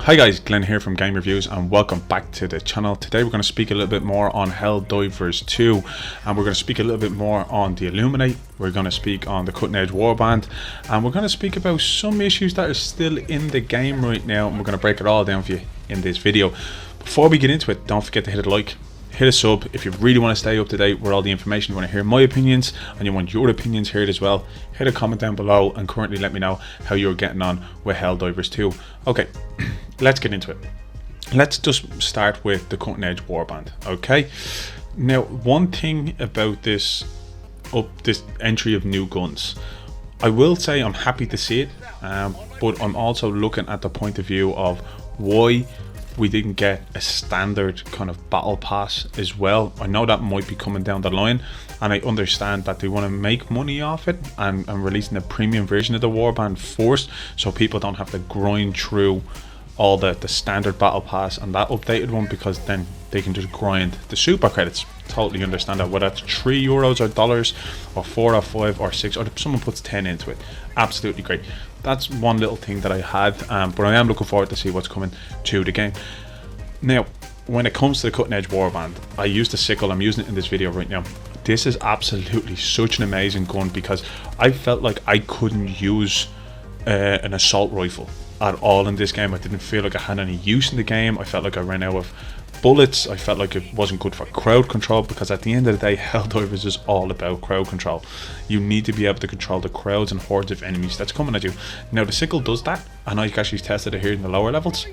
Hi guys, Glenn here from Game Reviews and welcome back to the channel. Today we're going to speak a little bit more on Helldivers 2 and we're going to speak a little bit more on the Illuminate. We're going to speak on the cutting edge warband and we're going to speak about some issues that are still in the game right now, and we're going to break it all down for you in this video. Before we get into it, don't forget to hit a like, hit a sub if you really want to stay up to date with all the information. You want to hear my opinions and you want your opinions heard as well. Hit a comment down below and currently let me know how you're getting on with Helldivers 2. Okay, let's get into it. Let's just start with the cutting edge warband. Okay, now one thing about this entry of new guns, I will say I'm happy to see it, but I'm also looking at the point of view of why we didn't get a standard kind of battle pass as well. I know that might be coming down the line, and I understand that they want to make money off it and releasing a premium version of the warband first, so people don't have to grind through all the standard battle pass and that updated one, because then they can just grind the super credits. Totally understand that, whether it's €3 or dollars or 4 or 5 or 6, or someone puts 10 into it, absolutely great. That's one little thing that I had, but I am looking forward to see what's coming to the game. Now when it comes to the cutting edge warband, I used the sickle. I'm using it in this video right now. This is absolutely such an amazing gun, because I felt like I couldn't use an assault rifle at all in this game. I didn't feel like I had any use in the game. I felt like I ran out of bullets. I felt like it wasn't good for crowd control, because at the end of the day, Helldivers is all about crowd control. You need to be able to control the crowds and hordes of enemies that's coming at you. Now the sickle does that, and I actually tested it here in the lower levels.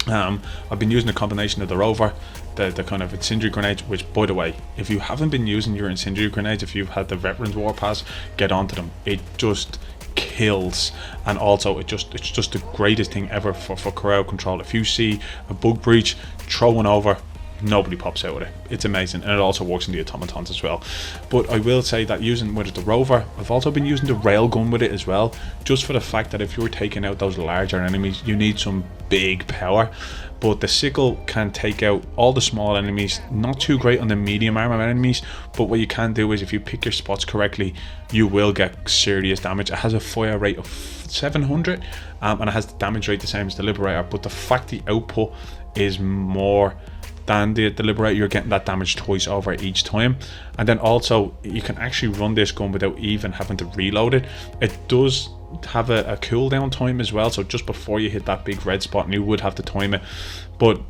I've been using a combination of the rover, the kind of incendiary grenades, which, by the way, if you haven't been using your incendiary grenades, if you've had the Veterans War Pass, get onto them. It just kills, and also it's just the greatest thing ever for crowd control. If you see a bug breach, throw one over, nobody pops out with it. It's amazing, and it also works in the automatons as well. But I will say that using with the rover, I've also been using the railgun with it as well, just for the fact that if you're taking out those larger enemies, you need some big power. But the sickle can take out all the small enemies, not too great on the medium armor enemies, but what you can do is, if you pick your spots correctly, you will get serious damage. It has a fire rate of 700 and it has the damage rate the same as the Liberator, but the fact the output is more than the Liberator, you're getting that damage twice over each time. And then also you can actually run this gun without even having to reload it. It does have a cooldown time as well, so just before you hit that big red spot, and you would have to time it, but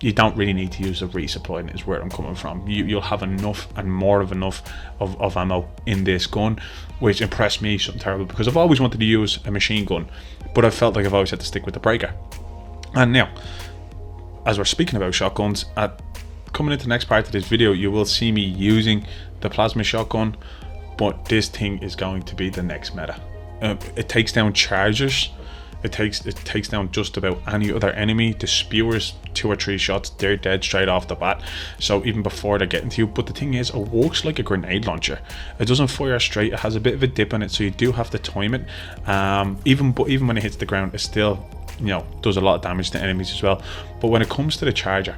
you don't really need to use a resupply, is where I'm coming from. You'll have enough and more of enough of ammo in this gun, which impressed me something terrible, because I've always wanted to use a machine gun, but I felt like I've always had to stick with the breaker. And now, as we're speaking about shotguns, coming into the next part of this video, you will see me using the plasma shotgun, but this thing is going to be the next meta. It takes down chargers, it takes down just about any other enemy. The spewers, 2 or 3 shots, they're dead straight off the bat, so even before they're getting to you. But the thing is, it works like a grenade launcher. It doesn't fire straight, it has a bit of a dip in it, so you do have to time it. Even when it hits the ground, it still, you know, does a lot of damage to enemies as well. But when it comes to the charger,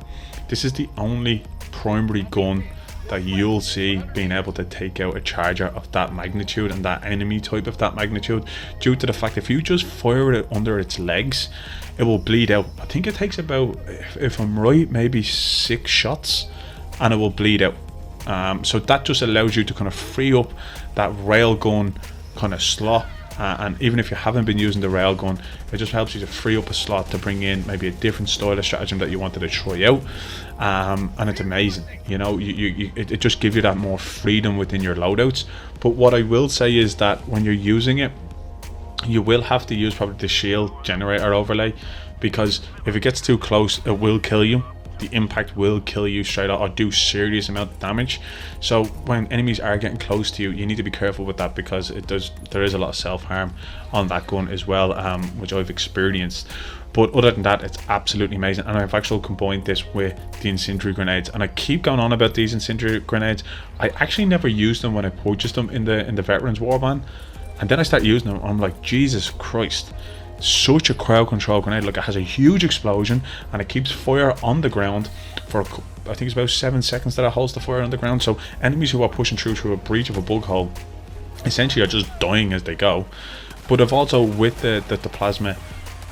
this is the only primary gun that you'll see being able to take out a charger of that magnitude and that enemy type of that magnitude, due to the fact if you just fire it under its legs, it will bleed out. I think it takes about, if I'm right, maybe 6 shots and it will bleed out. So that just allows you to kind of free up that railgun kind of slot. And even if you haven't been using the railgun, it just helps you to free up a slot to bring in maybe a different style of stratagem that you wanted to try out. And it's amazing, you know, it just gives you that more freedom within your loadouts. But what I will say is that when you're using it, you will have to use probably the shield generator overlay, because if it gets too close, it will kill you. The impact will kill you straight out or do serious amount of damage. So when enemies are getting close to you, you need to be careful with that, because there is a lot of self-harm on that gun as well, which I've experienced. But other than that, it's absolutely amazing, and I've actually combined this with the incendiary grenades. And I keep going on about these incendiary grenades. I actually never used them when I purchased them in the Veterans Warband, and then I start using them. I'm like, Jesus Christ, such a crowd control grenade. Like, it has a huge explosion and it keeps fire on the ground for, I think it's about 7 seconds that it holds the fire on the ground. So enemies who are pushing through a breach of a bug hole essentially are just dying as they go. But I've also, with the plasma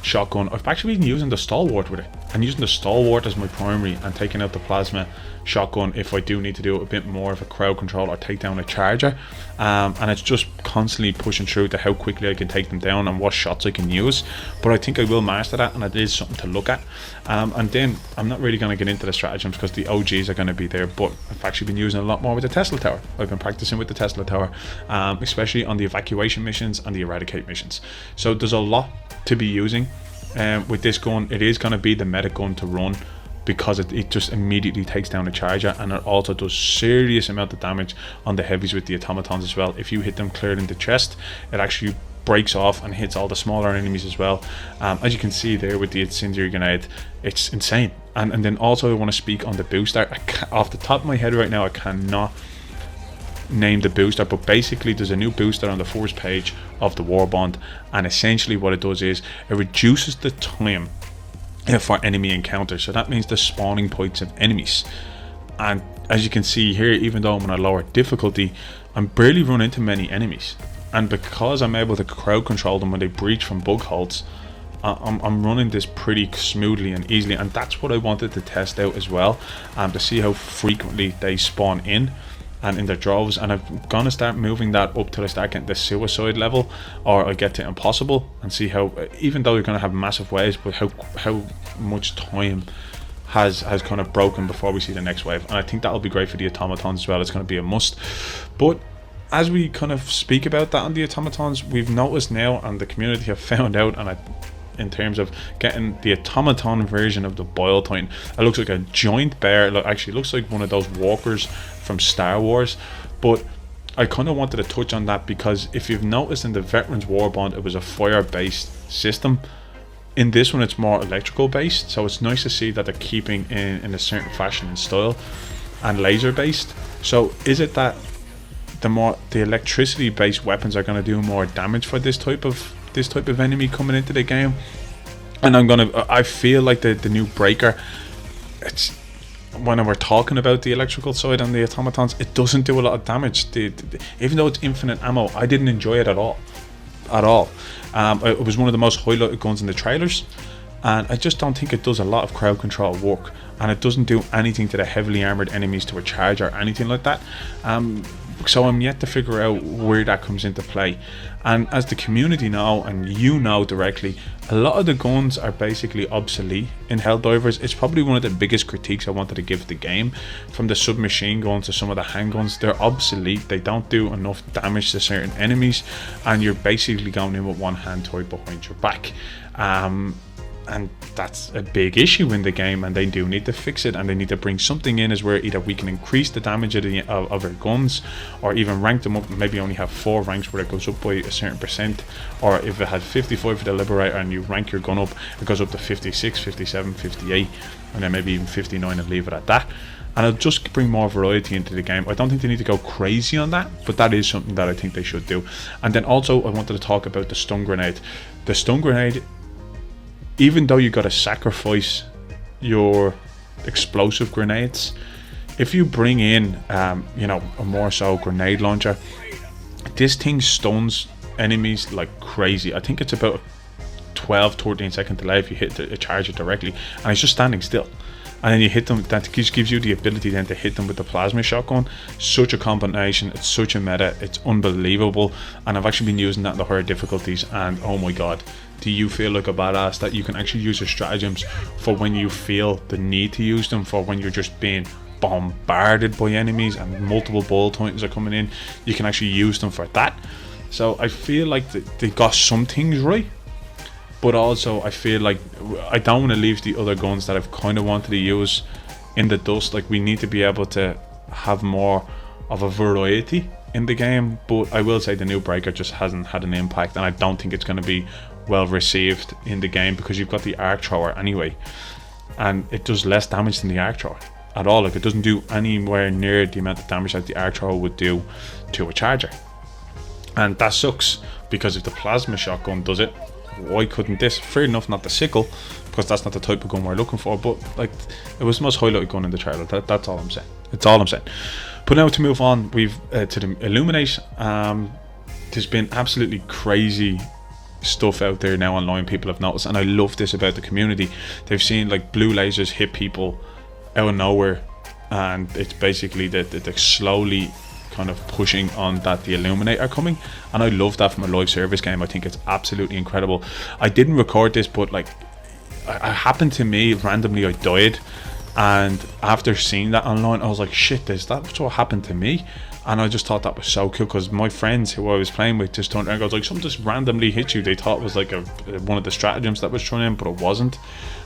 shotgun. I've actually been using the stalwart with it, and using the stalwart as my primary and taking out the plasma shotgun if I do need to do a bit more of a crowd control or take down a charger. And it's just constantly pushing through to how quickly I can take them down and what shots I can use. But I think I will master that, and it is something to look at. And then I'm not really going to get into the stratagems because the OGs are going to be there, but I've actually been using a lot more with the Tesla tower. I've been practicing with the Tesla tower, especially on the evacuation missions and the eradicate missions. So there's a lot to be using with this gun. It is going to be the meta gun to run, because it just immediately takes down a charger, and it also does serious amount of damage on the heavies with the automatons as well. If you hit them clear in the chest, it actually breaks off and hits all the smaller enemies as well. As you can see there with the incendiary grenade, it's insane. And then also I want to speak on the booster. Off the top of my head right now I cannot name the booster, but basically there's a new booster on the first page of the warband, and essentially what it does is it reduces the time for enemy encounters. So that means the spawning points of enemies. And as you can see here, even though I'm on a lower difficulty, I'm barely run into many enemies, and because I'm able to crowd control them when they breach from bug holes, I'm running this pretty smoothly and easily. And that's what I wanted to test out as well, to see how frequently they spawn in and in their droves. And I'm gonna start moving that up till I start getting the suicide level, or I get to impossible, and see how, even though you're gonna have massive waves, but how much time has kind of broken before we see the next wave. And I think that'll be great for the automatons as well. It's going to be a must. But as we kind of speak about that on the automatons, we've noticed now, and the community have found out, and in terms of getting the automaton version of the Boil Titan, it looks like a giant bear. Actually looks like one of those walkers from Star Wars. But I kind of wanted to touch on that, because if you've noticed in the Veterans Warband, it was a fire based system. In this one it's more electrical based, so it's nice to see that they're keeping in a certain fashion and style, and laser based. So is it that the electricity based weapons are going to do more damage for this type of enemy coming into the game? And I feel like the new breaker, it's, when we're talking about the electrical side on the automatons, it doesn't do a lot of damage. Even though it's infinite ammo, I didn't enjoy it at all. It was one of the most highlighted guns in the trailers, and I just don't think it does a lot of crowd control work, and it doesn't do anything to the heavily armored enemies to a charge or anything like that. So I'm yet to figure out where that comes into play. And as the community know, and you know directly, a lot of the guns are basically obsolete in Helldivers. It's probably one of the biggest critiques I wanted to give the game. From the submachine guns to some of the handguns, they're obsolete. They don't do enough damage to certain enemies, and you're basically going in with one hand tied behind your back. And that's a big issue in the game, and they do need to fix it, and they need to bring something in as where either we can increase the damage of our guns, or even rank them up, maybe only have 4 ranks where it goes up by a certain percent, or if it had 55 for the Liberator and you rank your gun up, it goes up to 56, 57, 58, and then maybe even 59, and leave it at that. And it'll just bring more variety into the game. I don't think they need to go crazy on that, but that is something that I think they should do. And then also I wanted to talk about the stun grenade. The stun grenade, even though you got to sacrifice your explosive grenades, if you bring in a more so grenade launcher, this thing stuns enemies like crazy. I think it's about 12-13 second delay if you hit a charger directly, and it's just standing still, and then you hit them. That gives you the ability then to hit them with the plasma shotgun. Such a combination, it's such a meta, it's unbelievable. And I've actually been using that in the higher difficulties, and oh my god, do you feel like a badass that you can actually use your stratagems for when you feel the need to use them, for when you're just being bombarded by enemies and multiple Boil Titans are coming in. You can actually use them for that. So I feel like they got some things right, but also I feel like I don't want to leave the other guns that I've kind of wanted to use in the dust. Like, we need to be able to have more of a variety in the game. But I will say the new breaker just hasn't had an impact, and I don't think it's going to be well received in the game, because you've got the arc thrower anyway, and it does less damage than the arc thrower at all. Like, it doesn't do anywhere near the amount of damage that the arc thrower would do to a charger, and that sucks, because if the plasma shotgun does it, why couldn't this? Fair enough, not the sickle, because that's not the type of gun we're looking for, but like, it was the most highlighted gun in the trailer. That's all I'm saying. It's all I'm saying. But now to move on, we've to the illuminate. There's been absolutely crazy stuff out there now online people have noticed, and I love this about the community. They've seen like blue lasers hit people out of nowhere, and it's basically the slowly kind of pushing on that the illuminate are coming, and I love that from a live service game. I think it's absolutely incredible. I didn't record this, but like I happened to me randomly, I died, and after seeing that online I was like, shit, that's what happened to me. And I just thought that was so cool, because my friends who I was playing with just turned around and goes like, something just randomly hit you. They thought it was like one of the stratagems that was thrown in, but it wasn't.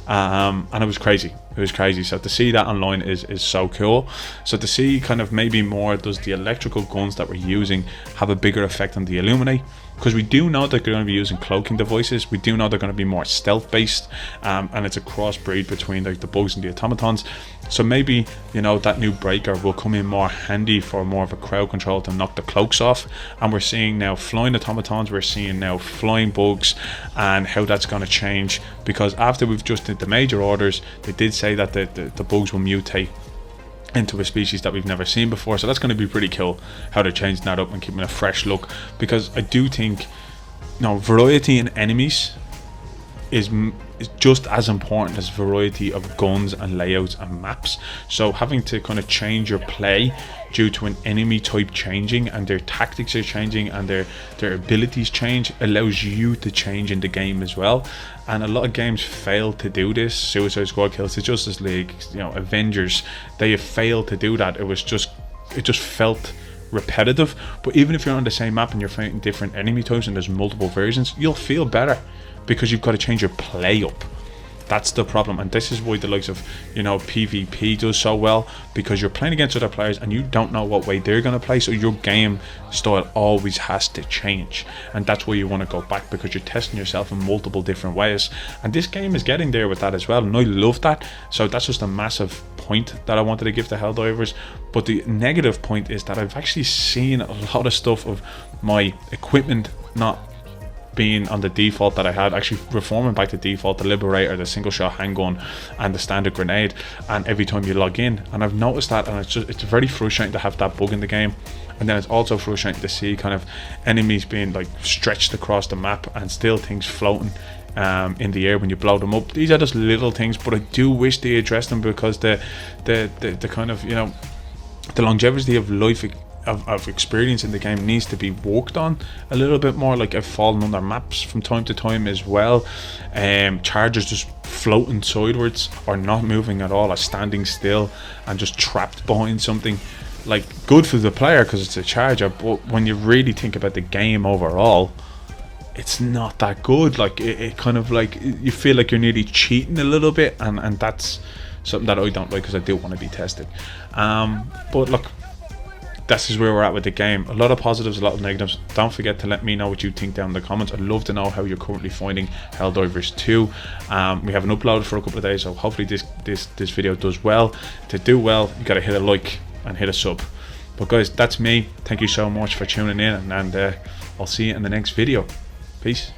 And it was crazy. It was crazy. So to see that online is so cool. So to see kind of maybe more, does the electrical guns that we're using have a bigger effect on the illuminate? Because we do know that they're going to be using cloaking devices. We do know they're going to be more stealth based, and it's a crossbreed between like the bugs and the automatons. So maybe, you know, that new breaker will come in more handy for more of a crowd control to knock the cloaks off. And we're seeing now flying automatons, we're seeing now flying bugs, and how that's going to change. Because after we've just did the major orders, they did say that the bugs will mutate into a species that we've never seen before. So that's going to be pretty cool how they're changing that up and keeping a fresh look, because I do think, you know, variety in enemies is just as important as variety of guns and layouts and maps. So having to kind of change your play due to an enemy type changing, and their tactics are changing, and their abilities change, allows you to change in the game as well. And a lot of games fail to do this. Suicide Squad, Kills the Justice League, you know, Avengers, they have failed to do that. It just felt repetitive. But even if you're on the same map and you're fighting different enemy types and there's multiple versions, you'll feel better, because you've got to change your play up. That's the problem, and this is why the likes of, you know, PvP does so well, because you're playing against other players and you don't know what way they're going to play, so your game style always has to change, and that's why you want to go back, because you're testing yourself in multiple different ways. And this game is getting there with that as well, and I love that. So that's just a massive point that I wanted to give to Helldivers. But the negative point is that I've actually seen a lot of stuff of my equipment not being on the default that I had, actually reforming back to default, the Liberator, the single shot handgun, and the standard grenade, and every time you log in. And I've noticed that, and it's very frustrating to have that bug in the game. And then it's also frustrating to see kind of enemies being like stretched across the map and still things floating in the air when you blow them up. These are just little things, but I do wish they addressed them, because the kind of, you know, the longevity of life of experience in the game needs to be worked on a little bit more. Like, I've fallen under maps from time to time as well. Chargers just floating sideways or not moving at all, or standing still and just trapped behind something. Like, good for the player because it's a charger, but when you really think about the game overall, it's not that good. Like, it kind of like, you feel like you're nearly cheating a little bit, and that's something that I don't like, because I do want to be tested. But look, this is where we're at with the game. A lot of positives, a lot of negatives. Don't forget to let me know what you think down in the comments. I'd love to know how you're currently finding Helldivers 2. We haven't uploaded for a couple of days, so hopefully this video does well. To do well, you gotta hit a like and hit a sub. But guys, that's me. Thank you so much for tuning in, and I'll see you in the next video. Peace.